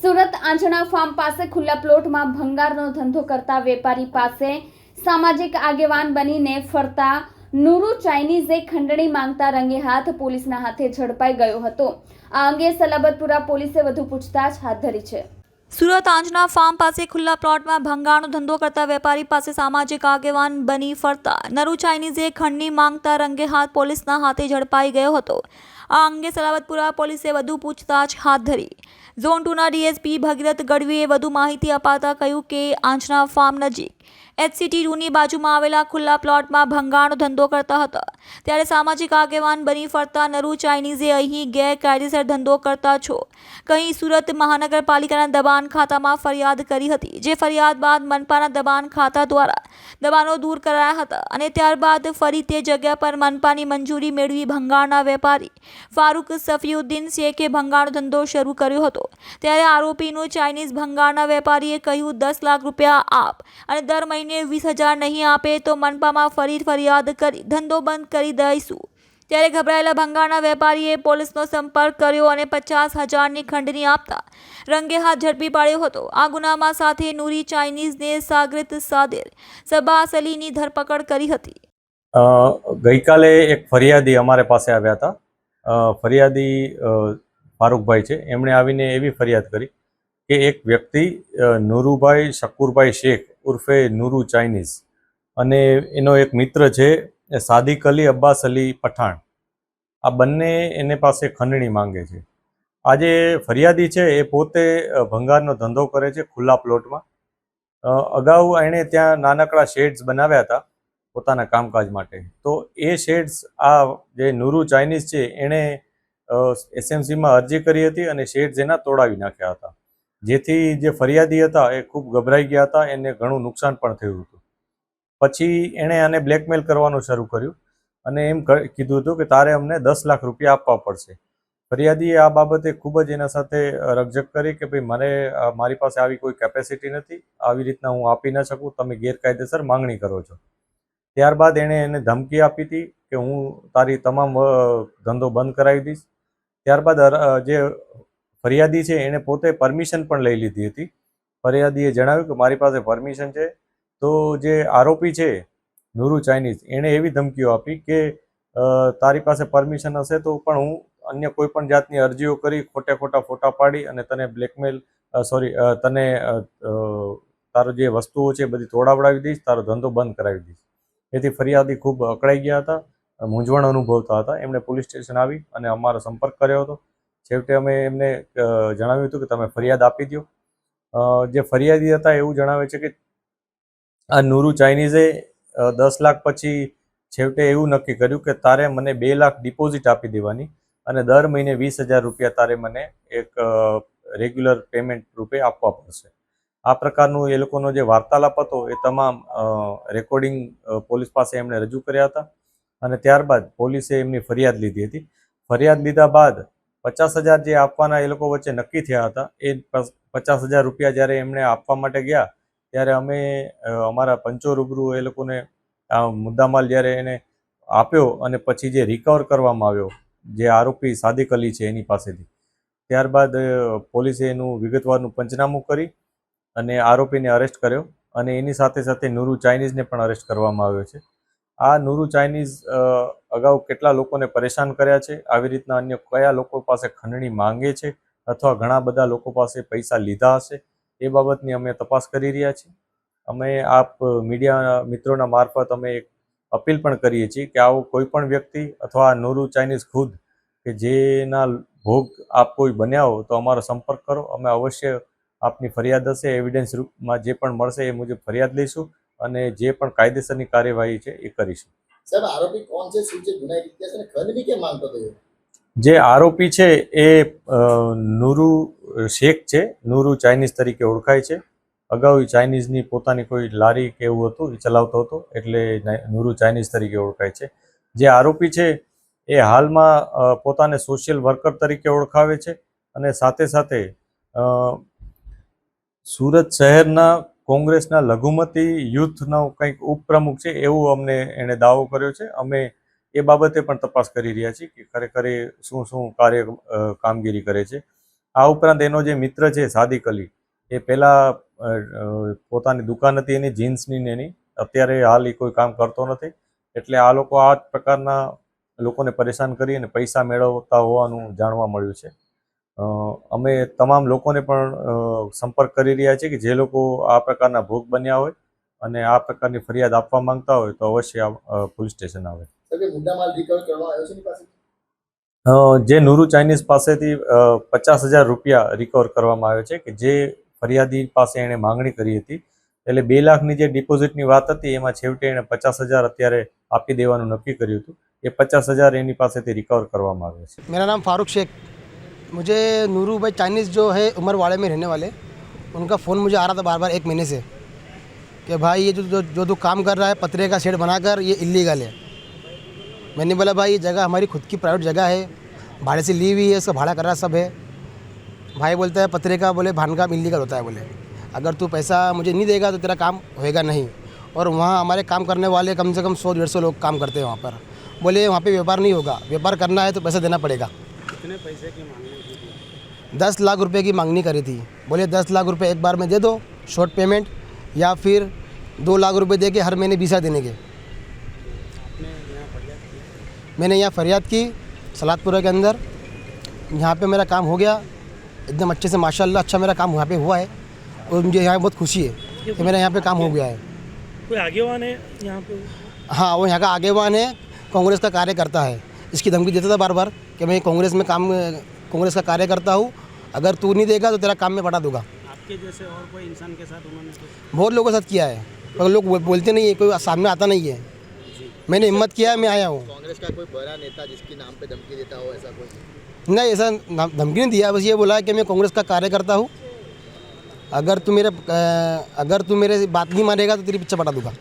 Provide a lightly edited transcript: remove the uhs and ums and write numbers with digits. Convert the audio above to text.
સુરત આંજણા farm પાસે ખુલ્લા પ્લોટમાં ભંગારનો ધંધો કરતા વેપારી પાસે સામાજિક આગેવાન બનીને ફરતા નુરુ ચાઇનીઝે ખંડણી માંગતા રંગે હાથ પોલીસના હાથે ઝડપાઈ ગયો હતો। આ અંગે સલાબતપુરા પોલીસે વધુ પૂછતાછ હાથ ધરી છે। સુરત આંજણા ફાર્મ પાસે ખુલ્લા પ્લોટમાં ભંગારનો ધંધો કરતા વેપારી પાસે સામાજિક આગેવાન બની ફરતા નરુ ચાઇનીઝે ખંડણી માંગતા રંગે હાથ પોલીસના હાથે ઝડપાઈ ગયો હતો। આ અંગે સલાબતપુરા પોલીસે વધુ પૂછતાછ હાથ ધરી। ઝોન 2ના ડીએસપી ભગીરથ ગઢવીએ વધુ માહિતી અપાતા કહ્યું કે આંજણા ફાર્મ નજીક HCT રૂની બાજુમાં આવેલા ખુલ્લા પ્લોટમાં ભંગારનો ધંધો કરતા હતા, ત્યારે સામાજિક આગેવાન બની ફરતા નરુ ચાઇનીઝે અહીં ગેરકાયદેસર ધંધો કરતા છો કહી સુરત મહાનગરપાલિકાના દબાણ ખાતામાં ફરિયાદ કરી હતી, જે ફરિયાદ બાદ મનપાના દબાણ ખાતા દ્વારા દબાણો દૂર કરાયા હતા અને ત્યારબાદ ફરી તે જગ્યા પર મનપાની મંજૂરી મેળવી ભંગારના વેપારી ફારૂક સફીઉદ્દીન શેખે ભંગારનો ધંધો શરૂ કર્યો હતો। ત્યારે આરોપીનું ચાઇનીઝ ભંગારના વેપારીએ કહ્યું 10 લાખ રૂપિયા આપ અને દર મહિને 20,000 નહીં આપે તો મનપામાં ફરી ફરિયાદ કરી ધંધો બંધ કરી દઈશું। ત્યારે ગભરાયેલા ભંગારના વેપારીએ પોલીસનો સંપર્ક કર્યો અને 50,000ની ખંડણી આપતા રંગે હાથ ઝડપી પાડ્યો હતો। આ ગુનામાં સાથે નુરી ચાઇનીઝને સાગરિત સાદેર સબાસ અલીની ધરપકડ કરી હતી। ગઈકાલે એક ફરિયાદી અમારે પાસે આવ્યા હતા। ફરિયાદી ફારૂકભાઈ છે, એમણે આવીને એવી ફરિયાદ કરી કે એક વ્યક્તિ નુરુભાઈ શકુરભાઈ શેખ ઉર્ફે નુરુ ચાઇનીઝ અને એનો એક મિત્ર છે સાદિક અલી અબ્બાસ અલી પઠાણ, આ બંને એને પાસે ખંડણી માંગે છે। આ જે ફરિયાદી છે એ પોતે ભંગારનો ધંધો કરે છે ખુલ્લા પ્લોટમાં। અગાઉ એણે ત્યાં નાનકડા શેડ્સ બનાવ્યા હતા પોતાના કામકાજ માટે, તો એ શેડ્સ આ જે નુરુ ચાઇનીઝ છે એણે SMCમાં અરજી કરી હતી અને શેડ્સ એના તોડાવી નાખ્યા હતા, જેથી જે ફરિયાદી હતા એ ખૂબ ગભરાઈ ગયા હતા, એને ઘણું નુકસાન પણ થયું હતું। પછી એણે આને બ્લેકમેલ કરવાનું શરૂ કર્યું અને એમ કીધું હતું કે તારે અમને 10 લાખ રૂપિયા આપવા પડશે। ફરિયાદીએ આ બાબતે ખૂબ જ એના સાથે રકઝક કરી કે ભાઈ મારી પાસે આવી કોઈ કેપેસિટી નથી, આવી રીતના હું આપી ન શકું, તમે ગેરકાયદેસર માંગણી કરો છો। ત્યારબાદ એણે એને ધમકી આપી હતી કે હું તારી તમામ ધંધો બંધ કરાવી દઈશ। ત્યારબાદ જે ફરિયાદી છે એણે પોતે પરમિશન પણ લઈ લીધી હતી। ફરિયાદીએ જણાવ્યું કે મારી પાસે પરમિશન છે, તો જે આરોપી છે નુરુ ચાઇનીઝ એણે એવી ધમકીઓ આપી કે તારી પાસે પરમિશન હશે તો પણ હું અન્ય કોઈ પણ જાતની અરજીઓ કરી ખોટા ફોટા પાડી અને તને તને તારો જે વસ્તુઓ છે બધી તોડાવડાવી દઈશ, તારો ધંધો બંધ કરાવી દઈશ। એથી ફરિયાદી ખૂબ અકળાઈ ગયા હતા, મૂંઝવણ અનુભવતા હતા। એમણે પોલીસ સ્ટેશન આવી અને અમારો સંપર્ક કર્યો હતો। છેવટે અમે એમને જણાવ્યું હતું કે તમે ફરિયાદ આપી દો। જે ફરિયાદી હતા એવું જણાવે છે કે આ નુરુ ચાઇનીઝે 10 લાખ પછી છેવટે એવું નક્કી કર્યું કે તારે મને 2 લાખ ડિપોઝિટ આપી દેવાની અને દર મહિને 20,000 રૂપિયા તારે મને એક રેગ્યુલર પેમેન્ટ રૂપે આપવા પડશે। આ પ્રકારનું એ લોકોનો જે વાર્તાલાપ હતો એ તમામ રેકોર્ડિંગ પોલીસ પાસે એમણે રજૂ કર્યા હતા અને ત્યારબાદ પોલીસે એમની ફરિયાદ લીધી હતી। ફરિયાદ લીધા બાદ 50,000 જે આપવાના એ લોકો વચ્ચે નક્કી થયા હતા, એ 50,000 રૂપિયા જ્યારે એમણે આપવા માટે ગયા ત્યારે અમે અમારા પંચો રૂબરૂ એ લોકોને આ મુદ્દામાલ જ્યારે એને આપ્યો અને પછી જે રિકવર કરવામાં આવ્યો જે આરોપી સાદિક અલી છે એની પાસેથી, ત્યારબાદ પોલીસે એનું વિગતવારનું પંચનામું કરી અને આરોપીને અરેસ્ટ કર્યો અને એની સાથે સાથે નુરુ ચાઇનીઝને પણ અરેસ્ટ કરવામાં આવ્યો છે। આ નુરુ ચાઇનીઝ અગાઉ કેટલા લોકોને પરેશાન કર્યા છે, આવી રીતના અન્ય કયા લોકો પાસે ખંડણી માંગે છે અથવા ઘણા બધા લોકો પાસે પૈસા લીધા હશે, એ બાબતની અમે તપાસ કરી રહ્યા છીએ। અમે આપ મીડિયા મિત્રોના મારફત અમે એક અપીલ પણ કરીએ છીએ કે આવો કોઈ પણ વ્યક્તિ અથવા નુરુ ચાઇનીઝ ખુદ કે જેના ભોગ આપ કોઈ બન્યા હો તો અમારો સંપર્ક કરો। અમે અવશ્ય આપની ફરિયાદ હશે એવિડન્સ રૂપમાં જે પણ મળશે એ મુજબ ફરિયાદ લઈશું અને જે પણ કાયદેસરની કાર્યવાહી છે એ કરીશું। સાહેબ, આરોપી કોણ છે, શું છે, ગુનાહિત ઇતિહાસ અને ખંડણી કેમ માંગતો હતો? જે આરોપી છે એ નુરુ શેખ છે, નુરુ ચાઇનીઝ તરીકે ઓળખાય છે। અગાઉ ચાઇનીઝની પોતાની કોઈ લારી કે એવું હતું એ ચલાવતો હતો, એટલે નુરુ ચાઇનીઝ તરીકે ઓળખાય છે। જે આરોપી છે એ હાલમાં પોતાને સોશિયલ વર્કર તરીકે ઓળખાવે છે અને સાથે સાથે સુરત શહેરના કોંગ્રેસના લઘુમતી યુથનો કંઈક ઉપપ્રમુખ છે એવું અમને એણે દાવો કર્યો છે। અમે એ બાબતે પણ તપાસ કરી રહ્યા છીએ કે ખરેખર શું કામગીરી કરે છે। આ ઉપરાંત એનો જે મિત્ર છે સાદિક અલી, એ પહેલાં પોતાની દુકાન હતી એની જીન્સની ને એની, અત્યારે હાલ એ કોઈ કામ કરતો નથી. એટલે આ લોકો આ પ્રકારના લોકોને પરેશાન કરી અને પૈસા મેળવતા હોવાનું જાણવા મળ્યું છે. અમે તમામ લોકોને પણ સંપર્ક કરી રહ્યા છીએ કે જે લોકો આ પ્રકારના ભોગ બન્યા હોય અને આ પ્રકારની ફરિયાદ આપવા માંગતા હોય તો અવશ્ય પોલીસ સ્ટેશન આવે. સાહેબ, એ મુદ્દામાલ રિકવર કરવામાં આવ્યો છે એની પાસે? જે નૂરુ ચાઇનીઝ પાસેથી 50,000 રૂપિયા રિકવર કરવામાં આવ્યો છે કે જે ફરિયાદી પાસે એણે માંગણી કરી હતી. એટલે 2 લાખની જે ડિપોઝિટની વાત હતી એમાં છેવટે એણે 50,000 અત્યારે આપી દેવાનું નક્કી કર્યું હતું. એ 50,000 એની પાસેથી રિકવર કરવામાં આવ્યો છે. मेरा नाम फारूक शेख। मुझे नूरू भाई चाइनीज़ जो है उमरवाड़े में रहने वाले, उनका फ़ोन मुझे आ रहा था बार बार 1 महीने से कि भाई ये जो तू काम कर रहा है पतरे का शेड बनाकर, ये इलीगल है। मैंने बोला भाई ये जगह हमारी खुद की प्राइवेट जगह है, भाड़े से ली हुई है, इसका भाड़ा कर रहा सब है। भाई बोलता है पतरे का, बोले भान काम इलीगल होता है, बोले अगर तू पैसा मुझे नहीं देगा तो तेरा काम होएगा नहीं। और वहाँ हमारे काम करने वाले कम से कम 100-150 लोग काम करते हैं वहाँ पर। बोले वहाँ पे व्यापार नहीं होगा, व्यापार करना है तो पैसा देना पड़ेगा। कितने पैसे की मांगनी की थी? 10 लाख रुपए की मांगनी करी थी। बोले 10 लाख रुपए एक बार में दे दो शॉर्ट पेमेंट, या फिर 2 लाख रुपए दे के हर महीने 20 देने के। आपने यहाँ फरियाद की? मैंने यहाँ फरियाद की सलादपुरा के अंदर। यहाँ पे मेरा काम हो गया एकदम अच्छे से, माशाल्लाह अच्छा मेरा काम यहाँ पे हुआ है और मुझे यहाँ बहुत खुशी है कि मेरा यहाँ पे काम हो गया है। कोई आगेवान है यहाँ पे? हाँ, वो यहाँ का आगेवान है, कांग्रेस का कार्य करता है। इसकी धमकी देता था बार बार कि मैं कांग्रेस में कांग्रेस का कार्य करता हूँ, अगर तू नहीं देगा तो तेरा काम मैं बढ़ा दूंगा। आपके जैसे और कोई इंसान के साथ उन्होंने कुछ? बहुत लोगों के साथ किया है पर लोग बोलते नहीं है, कोई सामने आता नहीं है। मैंने हिम्मत किया है, मैं आया हूँ। कांग्रेस का कोई बड़ा नेता जिसके नाम पे धमकी देता हो ऐसा कोई? नहीं, ऐसा धमकी नहीं दिया, बस ये बोला है कि मैं कांग्रेस का कार्य करता हूँ, अगर तू मेरे बात नहीं मानेगा तो तेरी पीछे पटा दूंगा।